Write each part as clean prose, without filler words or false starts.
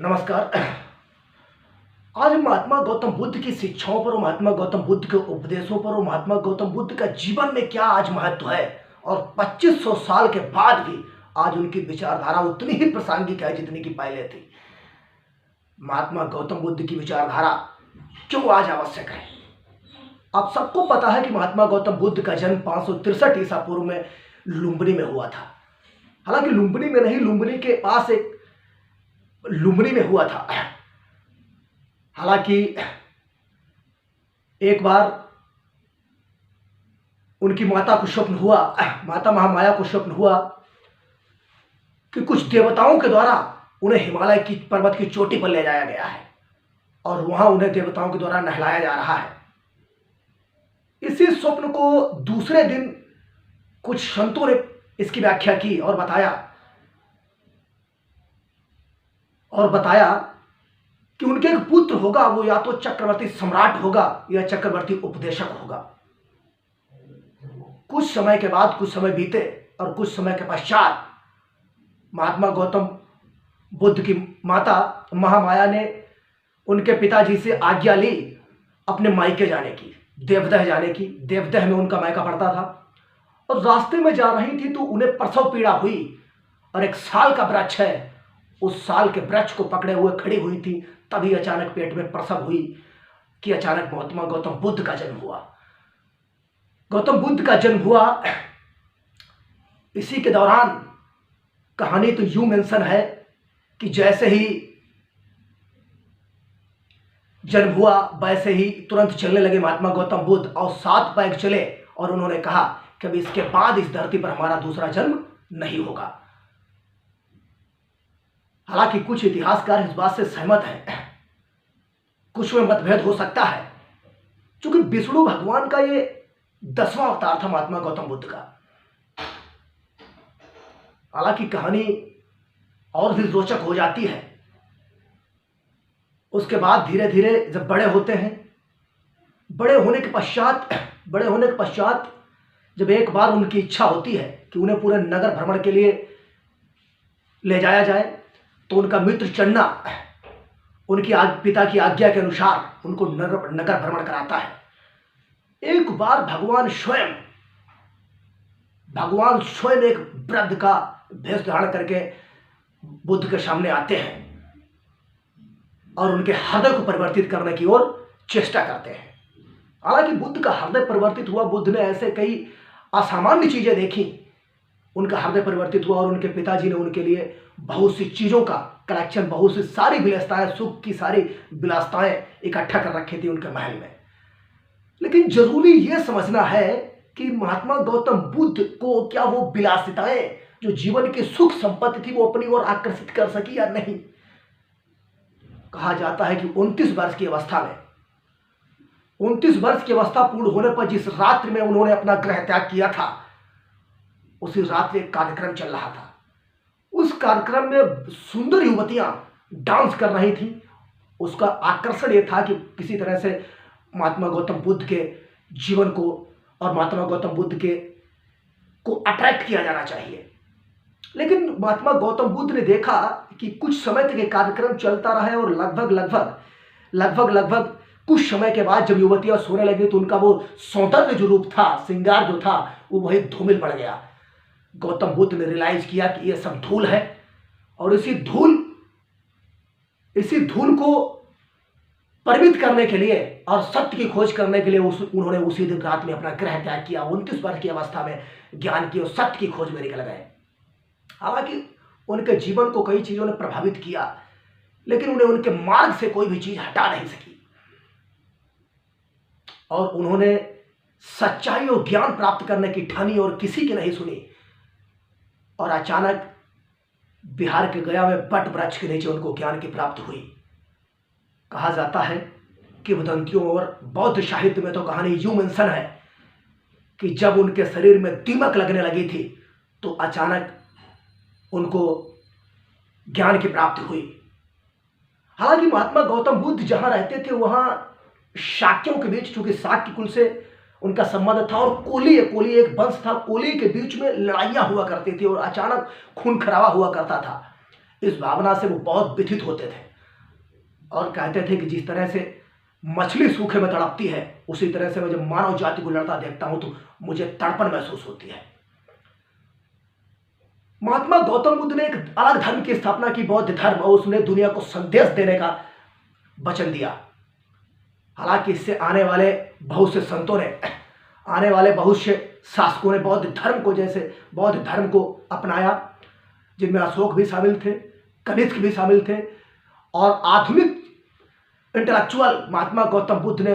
नमस्कार। आज हम महात्मा गौतम बुद्ध की शिक्षाओं पर और महात्मा गौतम बुद्ध के उपदेशों पर और महात्मा गौतम बुद्ध का जीवन में क्या आज महत्व है और 2500 साल के बाद भी आज उनकी विचारधारा उतनी ही प्रासंगिक है जितनी की पहले थी। महात्मा गौतम बुद्ध की विचारधारा क्यों आज आवश्यक है? आप सबको पता है कि महात्मा गौतम बुद्ध का जन्म 563 ईसा पूर्व में लुम्बिनी में हुआ था। हालांकि लुम्बिनी में नहीं, लुम्बिनी के पास एक लुम्बिनी में हुआ था। हालांकि एक बार उनकी माता को स्वप्न हुआ, माता महामाया को स्वप्न हुआ कि कुछ देवताओं के द्वारा उन्हें हिमालय की पर्वत की चोटी पर ले जाया गया है और वहां उन्हें देवताओं के द्वारा नहलाया जा रहा है। इसी स्वप्न को दूसरे दिन कुछ संतों ने इसकी व्याख्या की और बताया कि उनके एक पुत्र होगा, वो या तो चक्रवर्ती सम्राट होगा या चक्रवर्ती उपदेशक होगा। कुछ समय के बाद कुछ समय बीते और कुछ समय के पश्चात महात्मा गौतम बुद्ध की माता महामाया ने उनके पिताजी से आज्ञा ली अपने मायके जाने की, देवदह जाने की। देवदह में उनका मायका पड़ता था और रास्ते में जा रही थी तो उन्हें प्रसव पीड़ा हुई और एक साल का वृक्ष है, उस साल के वृक्ष को पकड़े हुए खड़ी हुई थी। तभी अचानक पेट में प्रसव हुई कि अचानक महात्मा गौतम बुद्ध का जन्म हुआ। गौतम बुद्ध का जन्म हुआ। इसी के दौरान कहानी तो यूं मेंशन है कि जैसे ही जन्म हुआ वैसे ही तुरंत चलने लगे महात्मा गौतम बुद्ध और 7 पैर चले और उन्होंने कहा कि अब इसके बाद इस धरती पर हमारा दूसरा जन्म नहीं होगा। हालांकि कुछ इतिहासकार इस बात से सहमत हैं, कुछ में मतभेद हो सकता है, क्योंकि विष्णु भगवान का ये 10वां अवतार था महात्मा गौतम बुद्ध का। हालांकि कहानी और भी रोचक हो जाती है। उसके बाद धीरे धीरे जब बड़े होते हैं, बड़े होने के पश्चात जब एक बार उनकी इच्छा होती है कि उन्हें पूरे नगर भ्रमण के लिए ले जाया जाए, तो उनका मित्र चन्ना उनकी पिता की आज्ञा के अनुसार उनको नगर भ्रमण कराता है। एक बार भगवान स्वयं एक वृद्ध का भेष धारण करके बुद्ध के सामने आते हैं और उनके हृदय को परिवर्तित करने की ओर चेष्टा करते हैं। हालांकि बुद्ध का हृदय परिवर्तित हुआ, बुद्ध ने ऐसे कई असामान्य चीजें देखी, उनका हृदय परिवर्तित हुआ और उनके पिताजी ने उनके लिए बहुत सी चीजों का कलेक्शन, बहुत सी सारी विलासिताएं, सुख की सारी विलासिताएं इकट्ठा कर रखी थी उनके महल में। लेकिन जरूरी यह समझना है कि महात्मा गौतम बुद्ध को क्या वो विलासिताएं जो जीवन की सुख संपत्ति थी वो अपनी ओर आकर्षित कर सकी या नहीं। कहा जाता है कि 29 वर्ष की अवस्था पूर्ण होने पर जिस रात्रि में उन्होंने अपना गृह त्याग किया था, उसी रात्रि एक कार्यक्रम चल रहा था। उस कार्यक्रम में सुंदर युवतियां डांस कर रही थी। उसका आकर्षण यह था कि किसी तरह से महात्मा गौतम बुद्ध के जीवन को और महात्मा गौतम बुद्ध को अट्रैक्ट किया जाना चाहिए। लेकिन महात्मा गौतम बुद्ध ने देखा कि कुछ समय तक ये कार्यक्रम चलता रहा और लगभग कुछ समय के बाद जब युवतियां सोने लगी तो उनका वो सौंदर्य जो रूप था, श्रृंगार जो था, वो वही धूमिल पड़ गया। गौतम बुद्ध ने रियलाइज किया कि ये सब धूल है और इसी धूल को परिमित करने के लिए और सत्य की खोज करने के लिए उन्होंने उसी दिन रात में अपना गृह त्याग किया। 29 वर्ष की अवस्था में ज्ञान की और सत्य की खोज में निकल गए। हालांकि उनके जीवन को कई चीजों ने प्रभावित किया, लेकिन उन्हें उनके मार्ग से कोई भी चीज हटा नहीं सकी और उन्होंने सच्चाई और ज्ञान प्राप्त करने की ठानी और किसी की नहीं सुनी। और अचानक बिहार के गया में बट वृक्ष के नीचे उनको ज्ञान की प्राप्ति हुई। कहा जाता है कि किंवदंतियों और बौद्ध साहित्य में तो कहानी यूं मेंशन है कि जब उनके शरीर में दीमक लगने लगी थी तो अचानक उनको ज्ञान की प्राप्ति हुई। हालांकि महात्मा गौतम बुद्ध जहां रहते थे वहां शाक्यों के बीच, चूंकि शाक्य कुल से उनका संबंध था और कोली एक वंश था, कोली के बीच में लड़ाइयां हुआ करती थी और अचानक खून खराबा हुआ करता था। इस भावना से वो बहुत व्यथित होते थे और कहते थे कि जिस तरह से मछली सूखे में तड़पती है, उसी तरह से मैं जब मानव जाति को लड़ता देखता हूं तो मुझे तड़पन महसूस होती है। महात्मा गौतम बुद्ध ने एक अलग धर्म की स्थापना की, बौद्ध धर्म, और उसने दुनिया को संदेश देने का वचन दिया। हालांकि इससे आने वाले बहुत से संतों ने, आने वाले बहुत से शासकों ने बौद्ध धर्म को अपनाया, जिनमें अशोक भी शामिल थे, कनिष्क भी शामिल थे, और आधुनिक इंटेलेक्चुअल महात्मा गौतम बुद्ध ने,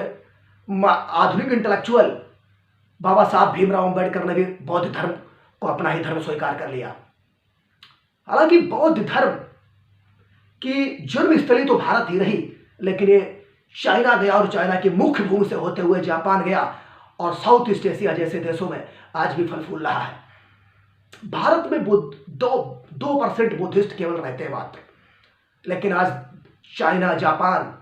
आधुनिक इंटेलेक्चुअल बाबा साहब भीमराव अंबेडकर ने भी बौद्ध धर्म को अपना ही धर्म स्वीकार कर लिया। हालांकि बौद्ध धर्म की जन्मस्थली तो भारत ही रही, लेकिन ये चाइना गया और चाइना की मुख्य भूमि से होते हुए जापान गया और साउथ ईस्ट एशिया जैसे देशों में आज भी फल फूल रहा है। भारत में 2% बुद्धिस्ट केवल रहते हैं मात्र, लेकिन आज चाइना, जापान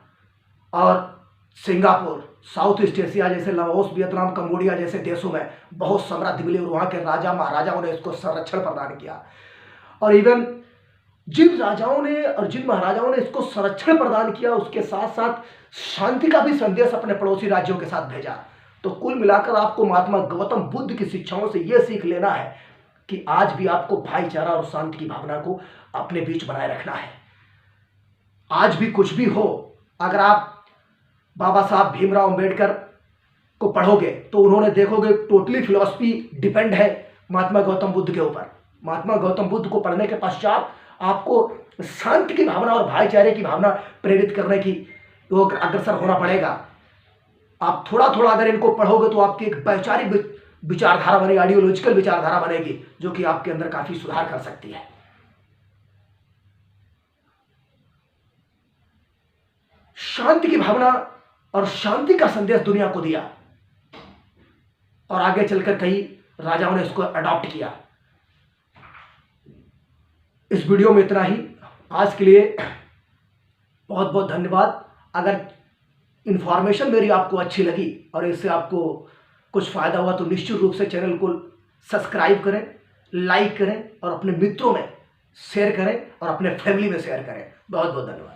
और सिंगापुर, साउथ ईस्ट एशिया जैसे लाओस, वियतनाम, कंबोडिया जैसे देशों में बहुत समृद्धि मिली और वहाँ के राजा महाराजाओं ने इसको संरक्षण प्रदान किया। और इवन जिन राजाओं ने और जिन महाराजाओं ने इसको संरक्षण प्रदान किया, उसके साथ साथ शांति का भी संदेश अपने पड़ोसी राज्यों के साथ भेजा। तो कुल मिलाकर आपको महात्मा गौतम बुद्ध की शिक्षाओं से यह सीख लेना है कि आज भी आपको भाईचारा और शांति की भावना को अपने बीच बनाए रखना है। आज भी कुछ भी हो, अगर आप बाबा साहब भीमराव अंबेडकर को पढ़ोगे तो उन्होंने देखोगे टोटली फिलॉसफी डिपेंड है महात्मा गौतम बुद्ध के ऊपर। महात्मा गौतम बुद्ध को पढ़ने के पश्चात आपको शांति की भावना और भाईचारे की भावना प्रेरित करने की ओर अग्रसर होना पड़ेगा। आप थोड़ा थोड़ा अगर इनको पढ़ोगे तो आपकी एक वैचारिक विचारधारा बनेगी, आइडियोलॉजिकल विचारधारा बनेगी, जो कि आपके अंदर काफी सुधार कर सकती है। शांति की भावना और शांति का संदेश दुनिया को दिया और आगे चलकर कई राजाओं ने इसको अडॉप्ट किया। इस वीडियो में इतना ही। आज के लिए बहुत बहुत धन्यवाद। अगर इंफॉर्मेशन मेरी आपको अच्छी लगी और इससे आपको कुछ फायदा हुआ तो निश्चित रूप से चैनल को सब्सक्राइब करें, लाइक करें और अपने मित्रों में शेयर करें और अपने फैमिली में शेयर करें। बहुत बहुत धन्यवाद।